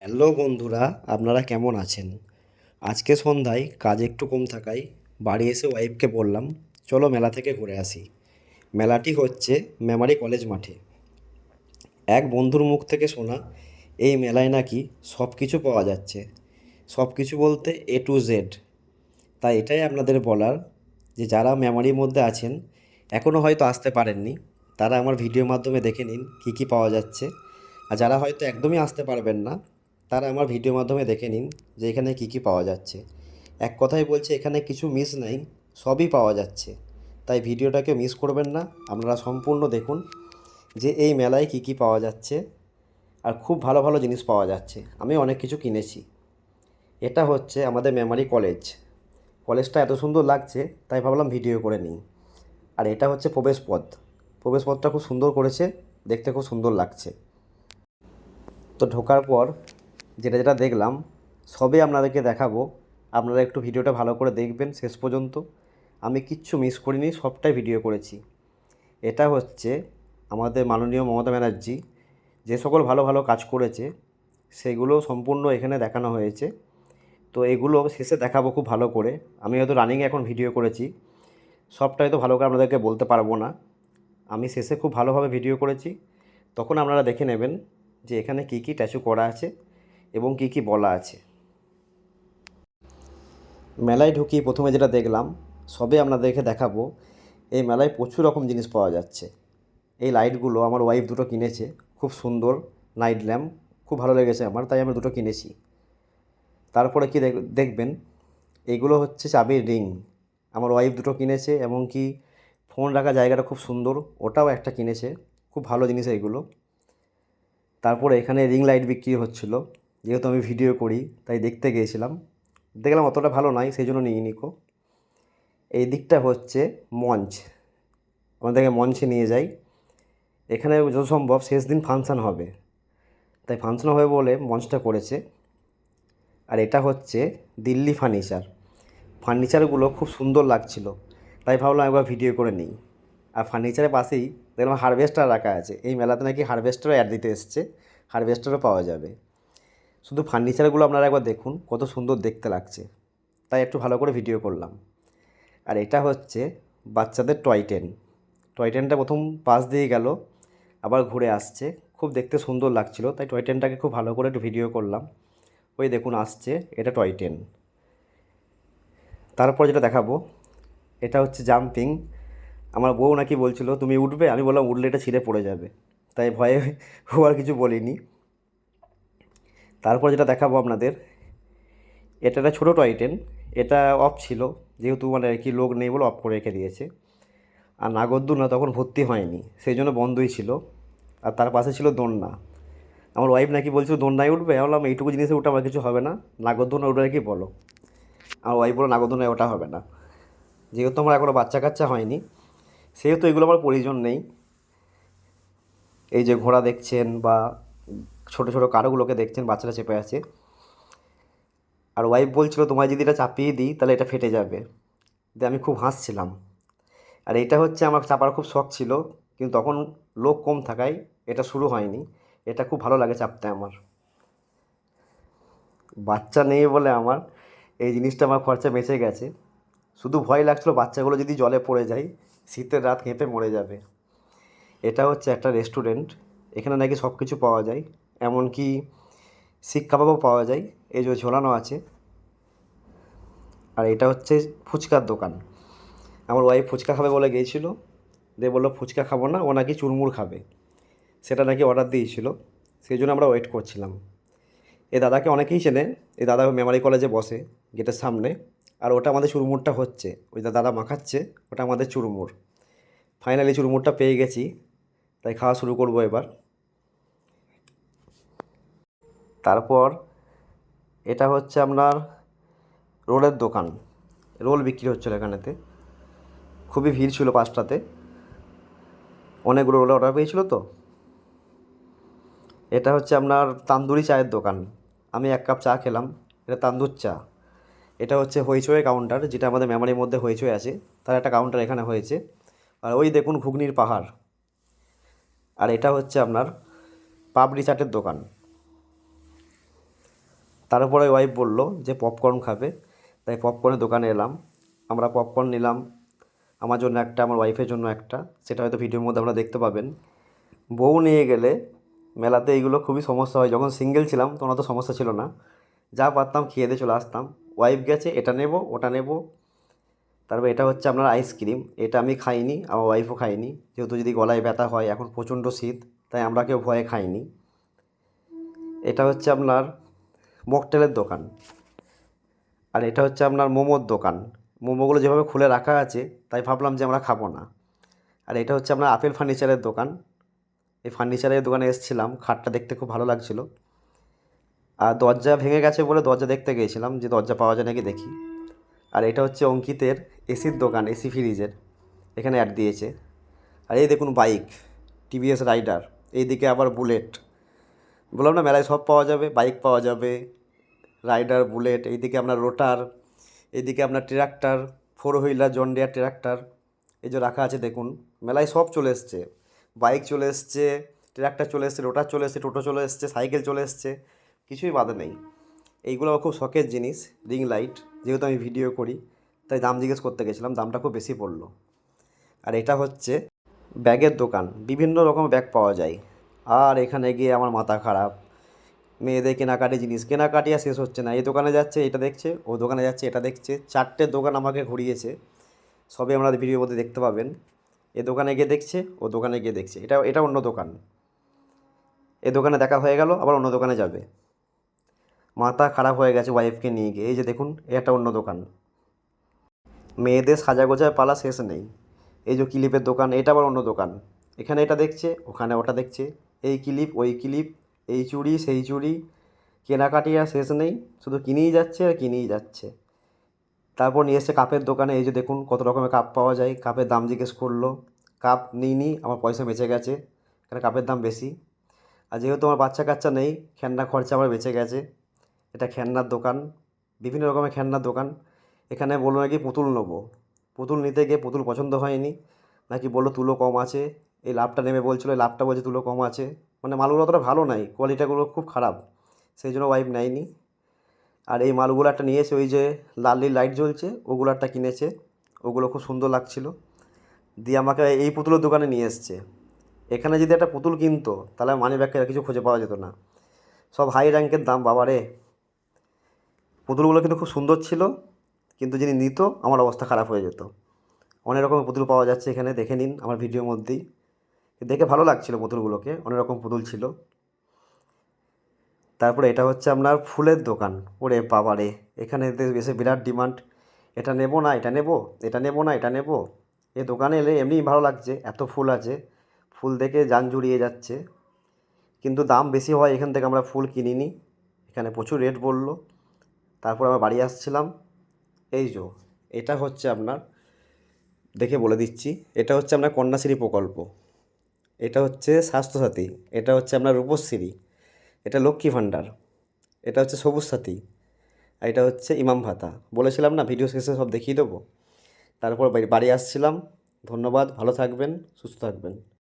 Hello বন্ধুরা, আপনারা কেমন আছেন? আজকে সন্ধ্যায় কাজ একটু কম থাকায় বাড়ি এসে ওয়াইফকে বললাম, চলো মেলা থেকে ঘুরে আসি। মেলাটি হচ্ছে মেমারি কলেজ মাঠে। এক বন্ধুর মুখ থেকে শোনা, এই মেলায় নাকি সব কিছু পাওয়া যাচ্ছে। সব কিছু বলতে এ টু জেড। তাই এটাই আপনাদের বলার যে যারা মেমারির মধ্যে আছেন, এখনও হয়তো আসতে পারেননি, তারা আমার ভিডিওর মাধ্যমে দেখে নিন কী কী পাওয়া যাচ্ছে। আর যারা হয়তো একদমই আসতে পারবেন না, তারা আমার ভিডিওর মাধ্যমে দেখে নিন যে এখানে কী কী পাওয়া যাচ্ছে। এক কথায় বলছে, এখানে কিছু মিস নাই, সবই পাওয়া যাচ্ছে। তাই ভিডিওটাকে মিস করবেন না, আপনারা সম্পূর্ণ দেখুন যে এই মেলায় কী কী পাওয়া যাচ্ছে। আর খুব ভালো ভালো জিনিস পাওয়া যাচ্ছে, আমি অনেক কিছু কিনেছি। এটা হচ্ছে আমাদের মেমারি কলেজ। কলেজটা এত সুন্দর লাগছে, তাই ভাবলাম ভিডিও করে নিই। আর এটা হচ্ছে প্রবেশপথ। প্রবেশপথটা খুব সুন্দর করেছে, দেখতে খুব সুন্দর লাগছে। তো ঢোকার পর যেটা যেটা দেখলাম সবই আপনাদেরকে দেখাবো। আপনারা একটু ভিডিওটা ভালো করে দেখবেন শেষ পর্যন্ত। আমি কিচ্ছু মিস করিনি, সবটাই ভিডিও করেছি। এটা হচ্ছে আমাদের মাননীয় মমতা ব্যানার্জি যে সকল ভালো ভালো কাজ করেছে, সেগুলো সম্পূর্ণ এখানে দেখানো হয়েছে। তো এগুলো শেষে দেখাবো খুব ভালো করে। আমি হয়তো রানিংয়ে এখন ভিডিও করেছি, সবটাই তো ভালো করে আপনাদেরকে বলতে পারবো না। আমি শেষে খুব ভালোভাবে ভিডিও করেছি, তখন আপনারা দেখে নেবেন যে এখানে কী কী ট্যাচু করা আছে এবং কী কী বলা আছে। মেলায় ঢুকি প্রথমে যেটা দেখলাম, সবে আপনাদেরকে দেখাবো। এই মেলায় প্রচুর রকম জিনিস পাওয়া যাচ্ছে। এই লাইটগুলো আমার ওয়াইফ দুটো কিনেছে, খুব সুন্দর নাইট ল্যাম্প, খুব ভালো লেগেছে আমার, তাই আমি দুটো কিনেছি। তারপরে কি দেখবেন, এইগুলো হচ্ছে চাবির রিং, আমার ওয়াইফ দুটো কিনেছে। এমনকি ফোন রাখার জায়গাটা খুব সুন্দর, ওটাও একটা কিনেছে। খুব ভালো জিনিস এইগুলো। তারপরে এখানে রিং লাইট বিক্রি হচ্ছিল, যেহেতু আমি ভিডিও করি তাই দেখতে গিয়েছিলাম। দেখলাম অতটা ভালো নয়, সেই জন্য নিয়ে নিকো। এই দিকটা হচ্ছে মঞ্চ, আমাদেরকে মঞ্চে নিয়ে যাই। এখানে যত সম্ভব শেষ দিন ফাংশান হবে, তাই ফাংশন হবে বলে মঞ্চটা করেছে। আর এটা হচ্ছে দিল্লি ফার্নিচার। ফার্নিচারগুলো খুব সুন্দর লাগছিল, তাই ভাবলাম একবার ভিডিও করে নিই। আর ফার্নিচারের পাশেই দেখলাম হারভেস্টার রাখা আছে। এই মেলাতে নাকি হারভেস্টারও অ্যাড দিতে এসছে, হারভেস্টারও পাওয়া যাবে। শুধু ফার্নিচারগুলো আপনারা একবার দেখুন কত সুন্দর দেখতে লাগছে, তাই একটু ভালো করে ভিডিও করলাম। আর এটা হচ্ছে বাচ্চাদের টয় ট্রেন। টয় ট্রেনটা প্রথম পাশ দিয়ে গেল, আবার ঘুরে আসছে, খুব দেখতে সুন্দর লাগছিল, তাই টয় ট্রেনটাকে খুব ভালো করে একটু ভিডিও করলাম। ওই দেখুন আসছে, এটা টয় ট্রেন। তারপর যেটা দেখাবো, এটা হচ্ছে জাম্পিং। আমার বউ নাকি বলছিল তুমি উঠবে, আমি বললাম উঠলে এটা ছিঁড়ে পড়ে যাবে, তাই ভয়ে ও আর কিছু বলিনি। তারপর যেটা দেখাবো আপনাদের, এটা একটা ছোটো টয় ট্রেন। এটা অফ ছিল, যেহেতু মানে আর কি লোক নেই বলে অফ করে রেখে দিয়েছে। আর নাগরদোলনা তখন ভর্তি হয়নি, সেই জন্য বন্ধই ছিল। আর তার পাশে ছিল দোলনা। আমার ওয়াইফ নাকি বলছিল দোলনায় উঠবে, আমি বললাম এইটুকু জিনিসে উঠে আমার কিছু হবে না, নাগরদোলনা উঠবে কি বলো। আমার ওয়াইফ বলো নাগরদোলনায় ওটা হবে না, যেহেতু আমার এখনও বাচ্চা কাচ্চা হয়নি, সেহেতু এগুলো আমার প্রয়োজন নেই। এই যে ঘোড়া দেখছেন বা ছোটো ছোটো কারোগুলোকে দেখছেন, বাচ্চারা চেপে আছে। আর ওয়াইফ বলছিল তোমায় যদি এটা চাপিয়ে দিই তাহলে এটা ফেটে যাবে, দিয়ে আমি খুব হাসছিলাম। আর এটা হচ্ছে আমার চাপার খুব শখ ছিল, কিন্তু তখন লোক কম থাকায় এটা শুরু হয়নি। এটা খুব ভালো লাগে চাপতে আমার। বাচ্চা নেই বলে আমার এই জিনিসটা আমার খরচা বেঁচে গেছে। শুধু ভয় লাগছিলো বাচ্চাগুলো যদি জলে পড়ে যায়, শীতের রাত কেঁপে মরে যাবে। এটা হচ্ছে একটা রেস্টুরেন্ট, এখানে নাকি সব কিছু পাওয়া যায়, এমনকি শিক কাবাবও পাওয়া যায়, এই যে ঝোলানো আছে। আর এটা হচ্ছে ফুচকার দোকান। আমার ওয়াইফ ফুচকা খাবে বলে গিয়েছিলো, দিয়ে বললো ফুচকা খাবো না, ও নাকি চুরমুর খাবে, সেটা নাকি অর্ডার দিয়েছিল। সেই জন্য আমরা ওয়েট করছিলাম। এই দাদাকে অনেকেই চেনে, এই দাদা মেমারি কলেজে বসে গেটের সামনে। আর ওটা আমাদের চুরমুরটা হচ্ছে, ওই দাদা মাখাচ্ছে, ওটা আমাদের চুরমুর। ফাইনালি চুরমুরটা পেয়ে গেছি, তাই খাওয়া শুরু করবো এবার। তারপর এটা হচ্ছে আপনার রোলের দোকান, রোল বিক্রি হচ্ছিলো এখানেতে। খুবই ভিড় ছিল 5টাতে, অনেকগুলো রোল অর্ডার পেয়েছিল তো। এটা হচ্ছে আপনার তান্দুরি চায়ের দোকান। আমি 1 কাপ চা খেলাম, এটা তান্দুর চা। এটা হচ্ছে হইচই কাউন্টার, যেটা আমাদের মেমারির মধ্যে হইচই আছে, তার একটা কাউন্টার এখানে হয়েছে। আর ওই দেখুন ঘুগনির পাহাড়। আর এটা হচ্ছে আপনার পাপড়ি চাটের দোকান। তারপরে ওয়াইফ বলল যে পপকর্ন খাবে, তাই পপকর্নের দোকানে এলাম। আমরা পপকর্ন নিলাম, আমার জন্য একটা, আমার ওয়াইফের জন্য একটা, সেটা হয়তো ভিডিওর মধ্যে আপনারা দেখতে পাবেন। বউ নিয়ে গেলে মেলাতে এইগুলো খুবই সমস্যা হয়। যখন সিঙ্গেল ছিলাম তখন অত সমস্যা ছিল না, যা পারতাম খেয়ে দিয়ে চলে আসতাম। ওয়াইফ গেছে, এটা নেব ওটা নেব। তারপর এটা হচ্ছে আপনার আইসক্রিম, এটা আমি খাইনি, আমার ওয়াইফও খাইনি, যেহেতু যদি গলায় ব্যথা হয়, এখন প্রচণ্ড শীত, তাই আমরা কেউ ভয়ে খাইনি। এটা হচ্ছে আপনার মকটেলের দোকান, আর এটা হচ্ছে আপনার মোমোর দোকান। মোমোগুলো যেভাবে খুলে রাখা আছে, তাই ভাবলাম যে আমরা খাবো না। আর এটা হচ্ছে আপনার আপেল ফার্নিচারের দোকান। এই ফার্নিচারের দোকানে এসেছিলাম, খাটটা দেখতে খুব ভালো লাগছিলো। আর দরজা ভেঙে গেছে বলে দরজা দেখতে গিয়েছিলাম, যে দরজা পাওয়া যায় নাকি দেখি। আর এটা হচ্ছে অঙ্কিতের এসির দোকান, এসি ফ্রিজের, এখানে অ্যাড দিয়েছে। আর এই দেখুন বাইক, টিভিএস রাইডার, এইদিকে আবার বুলেট। বললাম না মেলায় সব পাওয়া যাবে, বাইক পাওয়া যাবে, রাইডার, বুলেট, এইদিকে আপনার রোটার, এইদিকে আপনার tractor, four wheeler John Deere tractor, এই যে রাখা আছে দেখুন। মেলায় সব চলে এসছে, বাইক চলে এসছে, ট্রাক্টর চলে এসছে, রোটার চলে এসছে, টোটো চলে এসছে, সাইকেল চলে এসছে, কিছুই বাদে নেই। এইগুলো খুব শখের জিনিস। রিং লাইট, যেহেতু আমি ভিডিও করি, তাই দাম জিজ্ঞেস করতে গেছিলাম, দামটা খুব বেশি পড়লো। আর এটা হচ্ছে ব্যাগের দোকান, বিভিন্ন রকম ব্যাগ পাওয়া যায়। আর এখানে গিয়ে আমার মাথা খারাপ, মেয়েদের কেনাকাটি জিনিস, কেনাকাটি আর শেষ হচ্ছে না। এই দোকানে যাচ্ছে এটা দেখছে, ও দোকানে যাচ্ছে এটা দেখছে, 4টে দোকান আমাকে ঘুরিয়েছে, সবই আমরা ভিডিওর মধ্যে দেখতে পাবেন। এ দোকানে গিয়ে দেখছে, ও দোকানে গিয়ে দেখছে, এটা অন্য দোকান, এ দোকানে দেখা হয়ে গেল, আবার অন্য দোকানে যাবে। মাথা খারাপ হয়ে গেছে ওয়াইফকে নিয়ে গিয়ে। এই যে দেখুন, এটা অন্য দোকান। মেয়েদের সাজা গোজার পালা শেষ নেই। এই যে ক্লিপের দোকান, এটা আবার অন্য দোকান। এখানে এটা দেখছে, ওখানে ওটা দেখছে, এই ক্লিপ ওই ক্লিপ, এই চুড়ি সেই চুড়ি, কেনাকাটি আর শেষ নেই, শুধু কিনেই যাচ্ছে আর কিনেই যাচ্ছে। তারপর নিয়ে এসছে কাপের দোকানে, এই যে দেখুন কত রকমের কাপ পাওয়া যায়। কাপের দাম জিজ্ঞেস করলো, কাপ নিইনি, আমার পয়সা বেঁচে গেছে, এখানে কাপের দাম বেশি। আর যেহেতু আমার বাচ্চা কাচ্চা নেই, খেলনা খরচা আমার বেঁচে গেছে। এটা খেলনার দোকান, বিভিন্ন রকমের খেলনার দোকান। এখানে বললো নাকি পুতুল নেবো, পুতুল নিতে গিয়ে পুতুল পছন্দ হয়নি, নাকি বললো তুলো কম আছে। এই লাভটা নেবে বলছিলো, এই লাভটা বলছে তুলো কম আছে, মানে মালগুলো অতটা ভালো নাই, কোয়ালিটিগুলো খুব খারাপ, সেই জন্য ওয়াইফ নেয়নি। আর এই মালগুলো একটা নিয়েছে, ওই যে লাল নীল লাইট জ্বলছে, ওগুলো একটা কিনেছে, ওগুলো খুব সুন্দর লাগছিলো, দিয়ে আমাকে এই পুতুলের দোকানে নিয়ে এসছে। এখানে যদি একটা পুতুল কিনতো, তাহলে মানি ব্যাগকে কিছু খুঁজে পাওয়া যেত না, সব হাই র্যাঙ্কের দাম বাবারে। পুতুলগুলো কিন্তু খুব সুন্দর ছিল, কিন্তু যিনি নিত আমার অবস্থা খারাপ হয়ে যেত। অনেক রকমের পুতুল পাওয়া যাচ্ছে এখানে, দেখে নিন আমার ভিডিওর মধ্যেই। দেখে ভালো লাগছিলো পুতুলগুলোকে, অনেক রকম পুতুল ছিল। তারপরে এটা হচ্ছে আপনার ফুলের দোকান। ওরে বাবারে, এখানে এসে বিরাট ডিমান্ড, এটা নেব না এটা নেব, এটা নেব না এটা নেব। এই দোকানে এলে এমনিই ভালো লাগছে, এত ফুল আছে, ফুল দেখে জান জুড়িয়ে যাচ্ছে, কিন্তু দাম বেশি হয়, এখান থেকে আমরা ফুল কিনিনি, এখানে প্রচুর রেট বললো। তারপর আমরা বাড়ি আসছিলাম। এই যে এটা হচ্ছে আপনার, দেখে বলে দিচ্ছি, এটা হচ্ছে আপনার কন্যাশ্রী প্রকল্প, এটা হচ্ছে স্বাস্থ্যসাথী, এটা হচ্ছে আপনার রূপশ্রী, এটা লক্ষ্মী ভাণ্ডার, এটা হচ্ছে সবুজ সাথী, আর এটা হচ্ছে ইমাম ভাতা। বলেছিলাম না ভিডিও শেষে সব দেখিয়ে দেবো। তারপর বাড়ি আসছিলাম। ধন্যবাদ, ভালো থাকবেন, সুস্থ থাকবেন।